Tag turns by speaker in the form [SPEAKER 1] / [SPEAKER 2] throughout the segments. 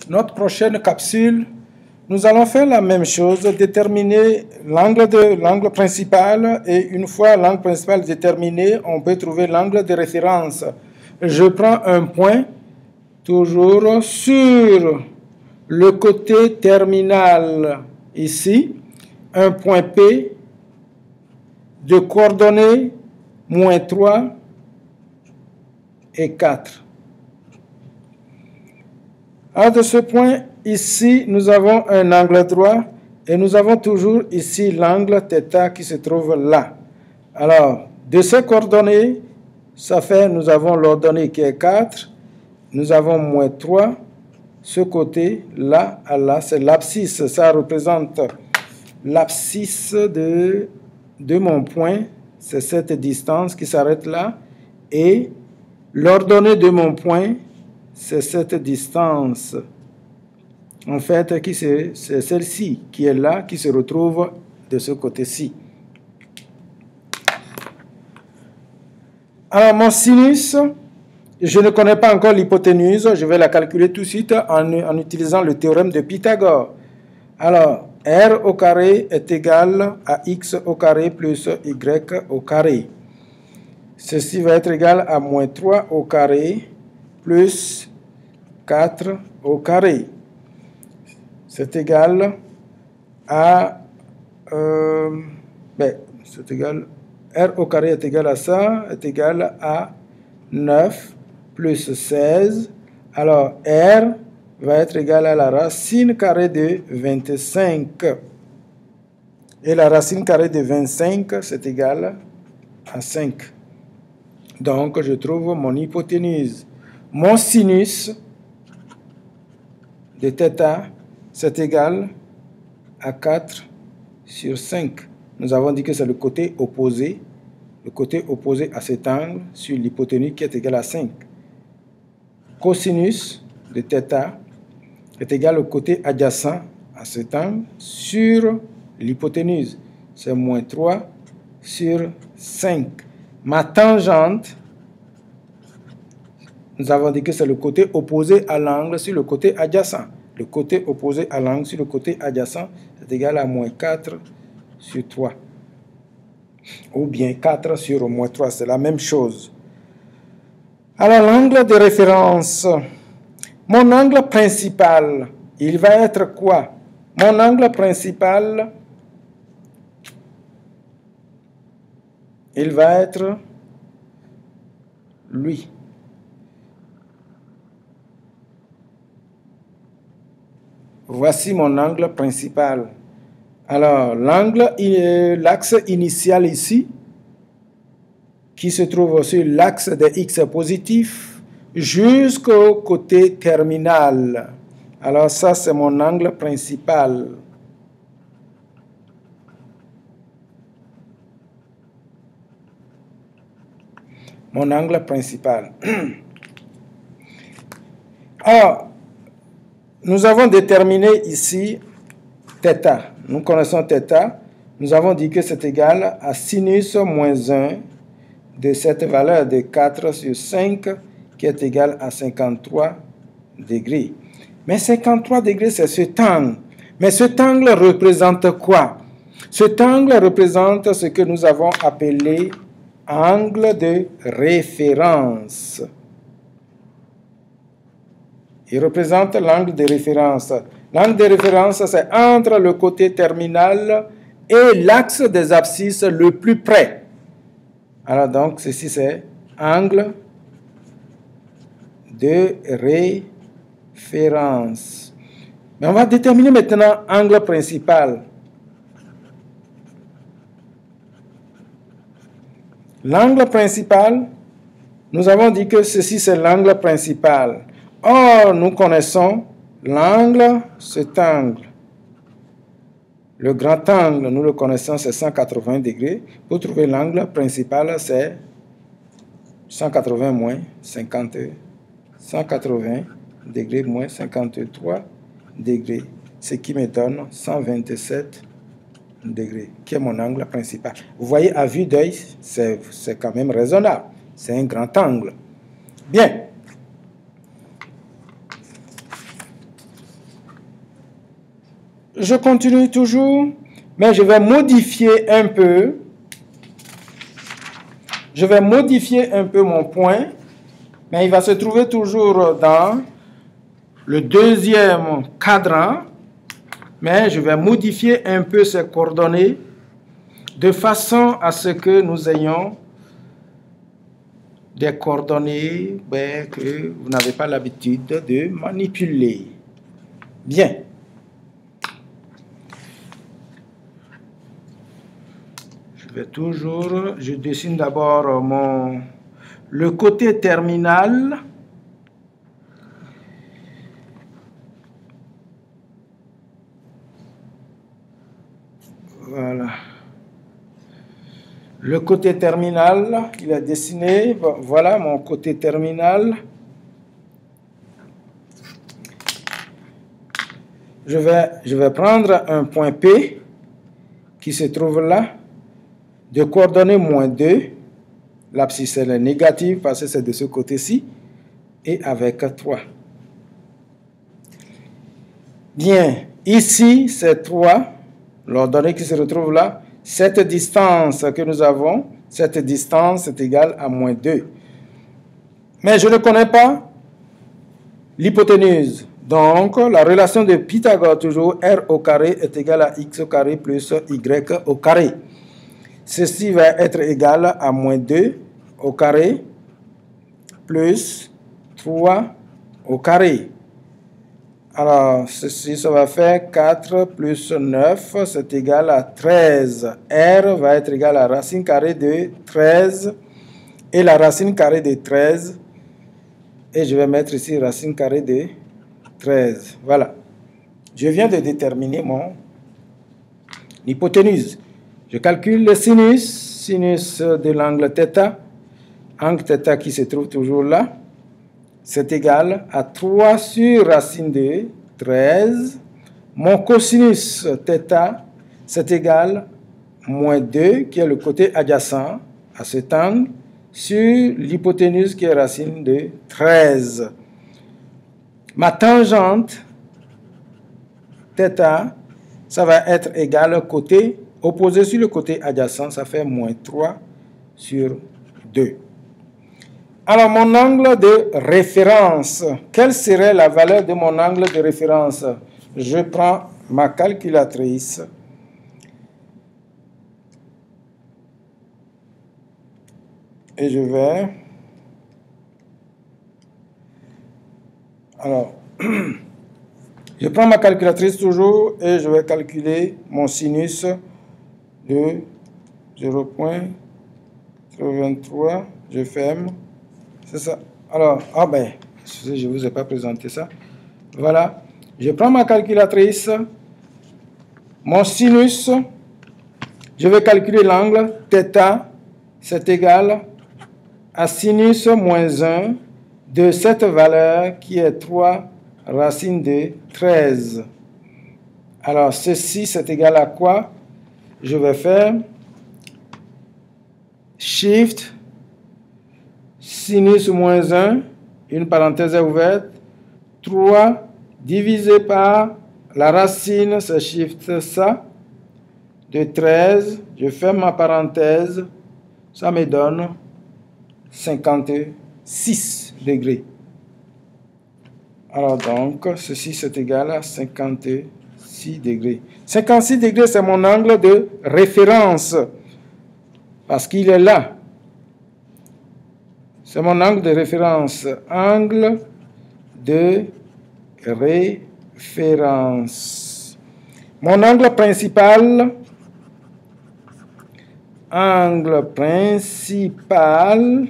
[SPEAKER 1] notre prochaine capsule, nous allons faire la même chose, déterminer l'angle principal, et une fois l'angle principal déterminé, on peut trouver l'angle de référence. Je prends un point, toujours sur le côté terminal ici, un point P de coordonnées moins 3 et 4. Alors de ce point, ici, nous avons un angle droit et nous avons toujours ici l'angle θ qui se trouve là. Alors, de ces coordonnées, ça fait, nous avons l'ordonnée qui est 4, nous avons moins 3, ce côté, là à là, c'est l'abscisse, ça représente l'abscisse de mon point, c'est cette distance qui s'arrête là, et l'ordonnée de mon point, c'est cette distance. En fait, c'est celle-ci qui est là, qui se retrouve de ce côté-ci. Alors, mon sinus, je ne connais pas encore l'hypoténuse, je vais la calculer tout de suite en utilisant le théorème de Pythagore. Alors, r au carré est égal à x au carré plus y au carré. Ceci va être égal à moins 3 au carré plus 4 au carré. C'est égal à... c'est égal... R au carré est égal à ça, est égal à 9 plus 16. Alors, R va être égal à la racine carrée de 25. Et la racine carrée de 25, c'est égal à 5. Donc, je trouve mon hypoténuse. Mon sinus de θ, c'est égal à 4 sur 5. Nous avons dit que c'est le côté opposé à cet angle sur l'hypoténuse qui est égal à 5. Cosinus de θ est égal au côté adjacent à cet angle sur l'hypoténuse. C'est moins 3 sur 5. Ma tangente, nous avons dit que c'est le côté opposé à l'angle sur le côté adjacent. Le côté opposé à l'angle sur le côté adjacent est égal à moins 4 sur 3. Ou bien 4 sur moins 3, c'est la même chose. Alors, l'angle de référence. Mon angle principal, il va être quoi? Mon angle principal, il va être lui. Voici mon angle principal. Alors, l'axe initial ici, qui se trouve sur l'axe de x positif, jusqu'au côté terminal. Alors, ça, c'est mon angle principal. Mon angle principal. Alors, nous avons déterminé ici θ. Nous connaissons θ. Nous avons dit que c'est égal à sinus moins 1 de cette valeur de 4 sur 5 qui est égale à 53 degrés. Mais 53 degrés, c'est cet angle. Mais cet angle représente quoi? Cet angle représente ce que nous avons appelé angle de référence. Il représente l'angle de référence. L'angle de référence, c'est entre le côté terminal et l'axe des abscisses le plus près. Alors donc, ceci c'est angle de référence. Mais on va déterminer maintenant angle principal. L'angle principal, nous avons dit que ceci c'est l'angle principal. Or, nous connaissons l'angle, cet angle. Le grand angle, nous le connaissons, c'est 180 degrés. Pour trouver l'angle principal, c'est 180 moins 50, 180 degrés moins 53 degrés, ce qui me donne 127 degrés, qui est mon angle principal. Vous voyez, à vue d'œil, c'est quand même raisonnable. C'est un grand angle. Bien. je continue toujours, mais je vais modifier un peu. Je vais modifier un peu mon point, mais il va se trouver toujours dans le deuxième cadran, mais je vais modifier un peu ces coordonnées de façon à ce que nous ayons des coordonnées que vous n'avez pas l'habitude de manipuler. Bien. Je dessine d'abord le côté terminal. Voilà. Le côté terminal, il est dessiné. Voilà mon côté terminal. Je vais prendre un point P qui se trouve là, de coordonnées -2. L'abscisse est négative parce que c'est de ce côté-ci, et avec 3. Bien, ici, c'est 3, l'ordonnée qui se retrouve là. Cette distance que nous avons, cette distance est égale à -2. Mais je ne connais pas l'hypoténuse. Donc, la relation de Pythagore, toujours, R au carré est égal à x au carré plus y au carré. Ceci va être égal à -2 au carré plus 3 au carré. Alors, ceci, ça va faire 4 plus 9, c'est égal à 13. R va être égal à racine carrée de 13. Et la racine carrée de 13, et je vais mettre ici racine carrée de 13. Voilà. Je viens de déterminer mon hypoténuse. Je calcule le sinus de l'angle θ. Angle θ qui se trouve toujours là. C'est égal à 3 sur racine de 13. Mon cosinus θ, c'est égal à -2, qui est le côté adjacent à cet angle, sur l'hypoténuse qui est racine de 13. Ma tangente θ, ça va être égal au côté opposé sur le côté adjacent, ça fait -3 sur 2. Alors, mon angle de référence, quelle serait la valeur de mon angle de référence? Je prends ma calculatrice. Et je vais... Alors, je prends ma calculatrice toujours et je vais calculer mon sinus de 0,23. Je ferme. C'est ça. Alors, excusez, je ne vous ai pas présenté ça. Voilà. Je prends ma calculatrice. Mon sinus. Je vais calculer l'angle θ. C'est égal à sinus moins 1 de cette valeur qui est 3 racine de 13. Alors, ceci, c'est égal à quoi? Je vais faire Shift sinus moins 1, une parenthèse ouverte, 3 divisé par la racine, c'est Shift ça, de 13, je ferme ma parenthèse, ça me donne 56 degrés. Alors donc, ceci c'est égal à 56 degrés. 56 degrés, c'est mon angle de référence, parce qu'il est là. C'est mon angle de référence. Angle de référence. Mon angle principal. Angle principal.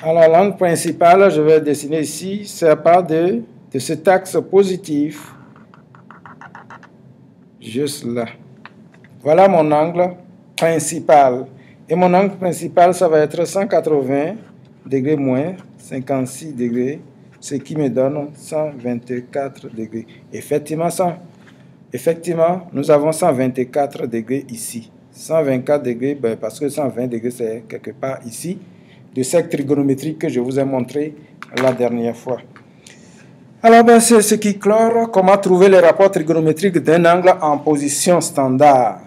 [SPEAKER 1] Alors, l'angle principal, je vais dessiner ici, c'est à part de cet axe positif. Juste là. Voilà mon angle principal. Et mon angle principal, ça va être 180 degrés moins 56 degrés, ce qui me donne 124 degrés. Effectivement, nous avons 124 degrés ici. 124 degrés, parce que 120 degrés, c'est quelque part ici, de cercle trigonométrique que je vous ai montré la dernière fois. Alors, ben, c'est ce qui clore comment trouver les rapports trigonométriques d'un angle en position standard.